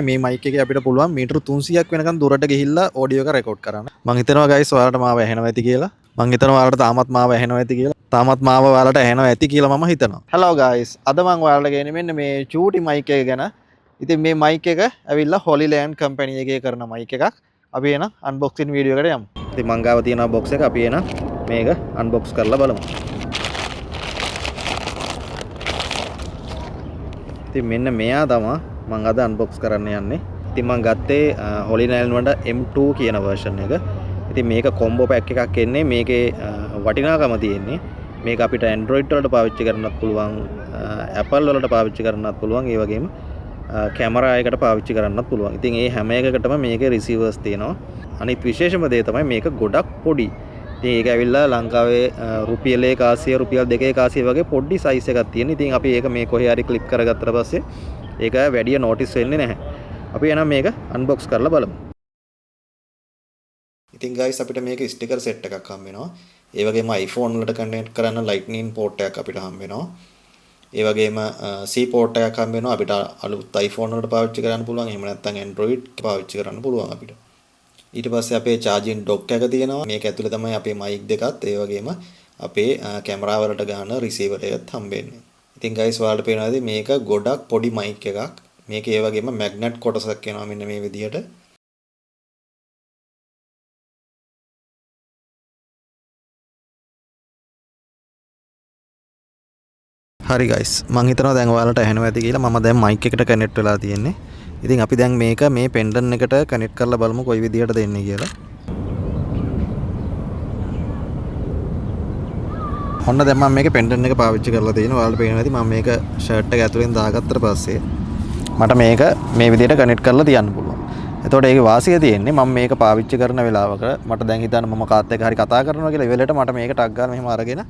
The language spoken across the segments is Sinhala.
මේ මයික් එකේ අපිට පුළුවන් මීටර 300ක් වෙනකන් දුරට ගිහිල්ලා ඔඩියෝ එක රෙකෝඩ් කරන්න. මම හිතනවා ගයිස් ඔයාලට මාව ඇහෙනවා ඇති කියලා. මම හිතනවා ඔයාලට තාමත් මාව ඇහෙනවා ඇති කියලා. තාමත් මාව ඔයාලට ඇහෙනවා ඇති කියලා මම හිතනවා. hello guys. අද මම ඔයාලට කියන්නේ මෙන්න මේ චූටි මයික් එක ගැන. ඉතින් මේ මයික් එක ඇවිල්ලා Holyland company එකේ කරන මයික් එකක්. අපි එන unboxing වීඩියෝ එකට යමු. ඉතින් මං ගාව තියෙන box එක අපි එන මේක unbox කරලා බලමු. ඉතින් මෙන්න මෙයා තමයි මම අද අන්බොක්ස් කරන්න යන්නේ. ඉතින් මම ගත්තේ Holyland වල M2 කියන version එක. ඉතින් මේක කොම්බෝ පැක් එකක් එන්නේ. මේකේ වටිනාකම තියෙන්නේ මේක අපිට Android වලට පාවිච්චි කරන්නත් පුළුවන්, Apple වලට පාවිච්චි කරන්නත් පුළුවන්, ඒ වගේම කැමරා එකකට පාවිච්චි කරන්නත් පුළුවන්. ඉතින් මේ හැම එකකටම මේකේ receivers තියෙනවා. අනිත් විශේෂම දේ තමයි මේක ගොඩක් පොඩි. ඉතින් ඒක ඇවිල්ලා ලංකාවේ රුපියල් 100 රුපියල් 200 වගේ පොඩි size එකක් තියෙන. ඉතින් අපි ඒක මේ කොහේ හරි ක්ලික් කරගත්තට පස්සේ ඒක වැඩි නොටිස් වෙන්නේ නැහැ. අපි එහෙනම් මේක අන්බොක්ස් කරලා බලමු. ඉතින් guys අපිට මේක ස්ටිකර් සෙට් එකක් හම්බ වෙනවා. ඒ වගේම iPhone වලට කනෙක්ට් කරන්න lightning port එකක් අපිට හම්බ වෙනවා. ඒ වගේම C port එකක් හම්බ වෙනවා. අපිට අලුත් iPhone වලට පාවිච්චි කරන්න පුළුවන්. එහෙම නැත්නම් Android පාවිච්චි කරන්න පුළුවන් අපිට. ඊට පස්සේ අපේ charging dock එක තියෙනවා. මේක ඇතුලේ තමයි අපේ mic දෙකත් ඒ වගේම අපේ කැමරා වලට ගන්න receiver එකත් හම්බ වෙන්නේ. ඉතින් guys ඔයාලට පේනවාද මේක ගොඩක් පොඩි mic එකක්. මේක ඒ වගේම magnet කොටසක් එනවා මෙන්න මේ විදිහට. හරි guys මම හිතනවා දැන් ඔයාලට ඇහෙනවා ඇති කියලා. මම දැන් mic එකට connect වෙලා තියෙන්නේ. ඉතින් අපි දැන් මේක මේ pendant එකට connect කරලා බලමු කොයි විදිහටද එන්නේ කියලා. ඔන්න දැන් මම මේකේ pendant එක පාවිච්චි කරලා තියෙනවා. ඔයාලට පේනවා ඇති මම මේක shirt එක ඇතුලෙන් දාගත්තට පස්සේ මට මේක මේ විදිහට කනෙක්ට් කරලා තියන්න පුළුවන්. එතකොට ඒකේ වාසිය තියෙන්නේ මම මේක පාවිච්චි කරන වෙලාවක මට දැන් හිතන්න මම කාත් එක්ක හරි කතා කරනවා කියලා ඉවෙලට මට මේක ටග් ගන්න මෙහෙම අරගෙන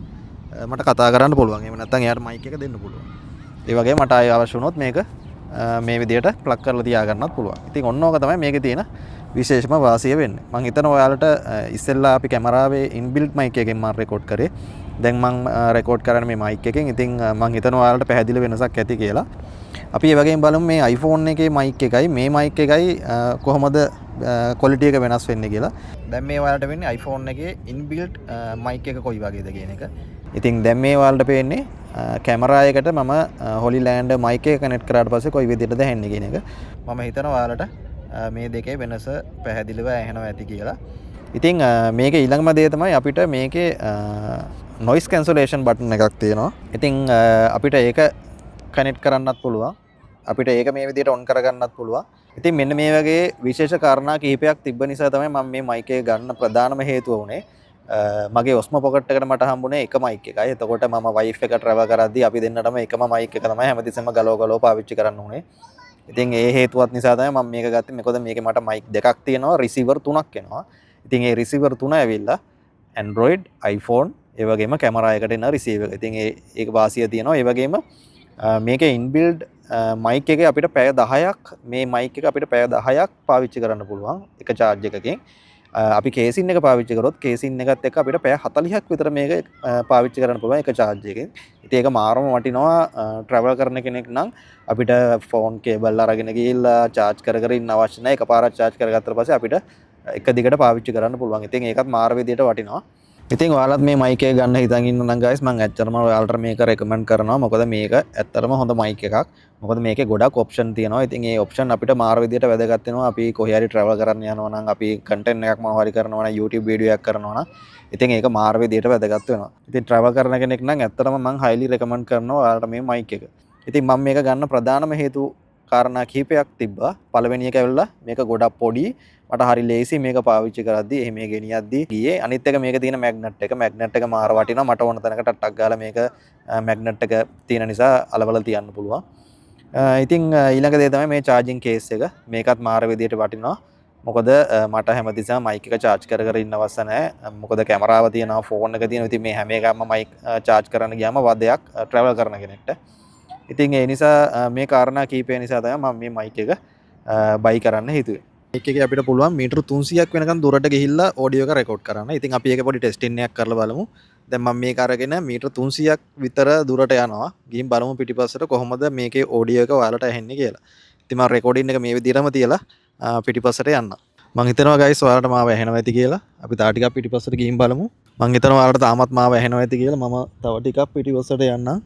මට කතා කරන්න පුළුවන්. එහෙම නැත්නම් එයාට මයික් එක දෙන්න පුළුවන්. ඒ වගේම මට ආයෙ අවශ්‍ය වුණොත් මේක මේ විදිහට ප්ලග් කරලා තියාගන්නත් පුළුවන්. ඉතින් ඔන්න ඕක තමයි මේකේ තියෙන විශේෂම වාසිය වෙන්නේ. මම හිතනවා ඔයාලට ඉස්සෙල්ලා අපි කැමරාවේ ඉන්බිල්ට් මයික් එකෙන් මම රෙකෝඩ් කරේ. දැන් මම රෙකෝඩ් කරන්නේ මේ මයික් එකෙන්. ඉතින් මම හිතනවා ඔයාලට පැහැදිලි වෙනසක් ඇති කියලා. අපි ඒ වගේම බලමු මේ iPhone එකේ mic එකයි මේ mic එකයි කොහොමද quality එක වෙනස් වෙන්නේ කියලා. දැන් මේ ඔයාලට වෙන්නේ iPhone එකේ inbuilt mic එක කොයි වගේද කියන එක. ඉතින් දැන් මේ ඔයාලට පේන්නේ කැමරා එකට මම Holyland mic එක කනෙක්ට් කරාට පස්සේ කොයි විදිහටද ඇහෙන්නේ කියන එක. මම හිතනවා ඔයාලට මේ දෙකේ වෙනස පැහැදිලිව ඇහෙනවා ඇති කියලා. ඉතින් මේකේ ඊළඟම දේ තමයි අපිට මේකේ noise cancellation button එකක් තියෙනවා. ඉතින් අපිට ඒක කනෙක්ට් කරන්නත් පුළුවන්. අපිට ඒක මේ විදිහට ඔන් කරගන්නත් පුළුවන්. ඉතින් මෙන්න මේ වගේ විශේෂ කාරණා කිහිපයක් තිබ්බ නිසා තමයි මම මේ මයික් එක ගන්න ප්‍රධානම හේතුව වුණේ. මගේ ඔස්මෝ පොකට් එකට මට හම්බුනේ එක මයික් එකයි. එතකොට මම වයිෆ් එක ට්‍රැවල් කරද්දී අපි දෙන්නටම එකම මයික් එක තමයි හැමතිස්සෙම ගලව පාවිච්චි කරන්න උනේ. ඉතින් ඒ හේතුවත් නිසා තමයි මම මේක ගත්තේ. මොකද මේකේ මට මයික් දෙකක් තියෙනවා, රිසීවර් තුනක් එනවා. ඉතින් ඒ රිසීවර් තුන ඇවිල්ලා Android, iPhone, ඒ වගේම කැමරා එකට එන රිසීවර්. ඉතින් ඒක වාසිය තියෙනවා. ඒ වගේම මේකේ ඉන්බිල්ඩ් මයික් එකේ අපිට පැය 10ක් මේ මයික් එක අපිට පැය 10ක් පාවිච්චි කරන්න පුළුවන් එක charge එකකින්. අපි කේසින් එක පාවිච්චි කරොත් කේසින් එකත් එක්ක අපිට පැය 40ක් විතර මේක පාවිච්චි කරන්න පුළුවන් එක charge එකකින්. ඉතින් ඒක මාරම වටිනවා travel කරන කෙනෙක් නම් අපිට phone cable අරගෙන ගිහිල්ලා charge කර ඉන්න අවශ්‍ය නැහැ. එකපාරක් charge කරගත්තට පස්සේ අපිට එක දිගට පාවිච්චි කරන්න පුළුවන්. ඉතින් ඒකත් මාර විදියට වටිනවා. ඉතින් ඔයාලත් මේ මයික් එක ගන්න හිතන් ඉන්න නම් guys මම ඇත්තටම ඔයාලට මේක රෙකමන්ඩ් කරනවා. මොකද මේක ඇත්තටම හොඳ මයික් එකක්. මොකද මේකේ ගොඩක් ඔප්ෂන් තියෙනවා. ඉතින් මේ ඔප්ෂන් අපිට මාර විදියට වැදගත් වෙනවා. අපි කොහේ හරි travel කරන්න යනවා නම් අපි content එකක් මොනවා හරි කරනවා නම් YouTube වීඩියෝ එකක් කරනවා නම් ඉතින් ඒක මාර විදියට වැදගත් වෙනවා. ඉතින් travel කරන කෙනෙක් නම් ඇත්තටම මම highly recommend කරනවා ඔයාලට මේ මයික් එක. ඉතින් මම මේක ගන්න ප්‍රධානම හේතු කාරණා කිහිපයක් තිබ්බා. පළවෙනි එක ඇවිල්ලා මේක ගොඩක් පොඩි. මට හරි ලේසි මේක පාවිච්චි කරද්දී එහෙම ගෙනියද්දී ගියේ. අනිත් එක මේක තියෙන මැග්නට් එක. මැග්නට් එක මාර වටිනවා. මට ඕන තැනකට ටක් ගාලා මේක මැග්නට් එක තියෙන නිසා අලවල තියන්න පුළුවන්. ඉතින් ඊළඟ දේ තමයි මේ charging case එක. මේකත් මාර විදියට වටිනවා. මොකද මට හැමතිස්සම mic එක charge කර ඉන්න අවශ්‍ය නැහැ. මොකද කැමරාව තියෙනවා, phone එක තියෙනවා. ඉතින් මේ හැම එකක්ම mic charge කරන්න ගියාම වදයක් travel කරන කෙනෙක්ට. ඉතින් ඒ නිසා මේ කාරණා කීපය නිසා තමයි මම මේ mic එක buy කරන්න හිතුවේ. mic එකේ අපිට පුළුවන් මීටර 300ක් වෙනකන් දුරට ගිහිල්ලා ඔඩියෝ එක රෙකෝඩ් කරන්න. ඉතින් අපි ඒක පොඩි ටෙස්ටින් එකක් කරලා බලමු. දැන් මම මේක අරගෙන මීටර 300ක් විතර දුරට යනවා. ගිහින් බලමු පිටිපස්සට කොහොමද මේකේ ඔඩියෝ එක ඔයාලට ඇහෙන්නේ කියලා. ඉතින් මම රෙකෝඩින් එක මේ විදිහටම තියලා පිටිපස්සට යන්න. මම හිතනවා guys ඔයාලට මාව ඇහෙනවා ඇති කියලා. අපි තා ටිකක් පිටිපස්සට ගිහින් බලමු. මම හිතනවා ඔයාලට තාමත් මාව ඇහෙනවා ඇති කියලා. මම තව ටිකක් පිටිපස්සට යන්නම්.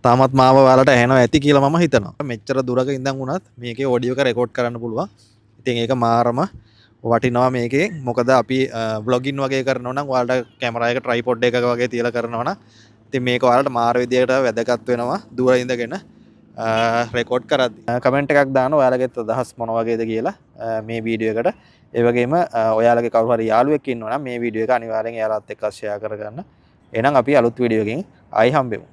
තාමත් මාව ඔයාලට ඇහෙනවා ඇති කියලා මම හිතනවා. මෙච්චර දුරක ඉඳන් වුණත් මේකේ ඔඩියෝ එක රෙකෝඩ් කරන්න පුළුවන්. ඉතින් ඒක මාරම වටිනවා මේකේ. මොකද අපි vlogging වගේ කරනවා නම් ඔයාලට කැමරා එක tripod එකක වගේ තියලා කරනවා නම් ඉතින් මේක ඔයාලට මාර විදියට වැදගත් වෙනවා දුර ඉඳගෙන රෙකෝඩ් කරද්දි. කමෙන්ට් එකක් දාන්න ඔයාලගේ අදහස් මොන වගේද කියලා මේ වීඩියෝ එකට. ඒ වගේම ඔයාලගේ කවුරු හරි යාළුවෙක් ඉන්නවා නම් මේ වීඩියෝ එක අනිවාර්යෙන් එයාලත් එක්ක ෂෙයා කරගන්න. එහෙනම් අපි අලුත් වීඩියෝ එකකින් ආයි හම්බෙමු.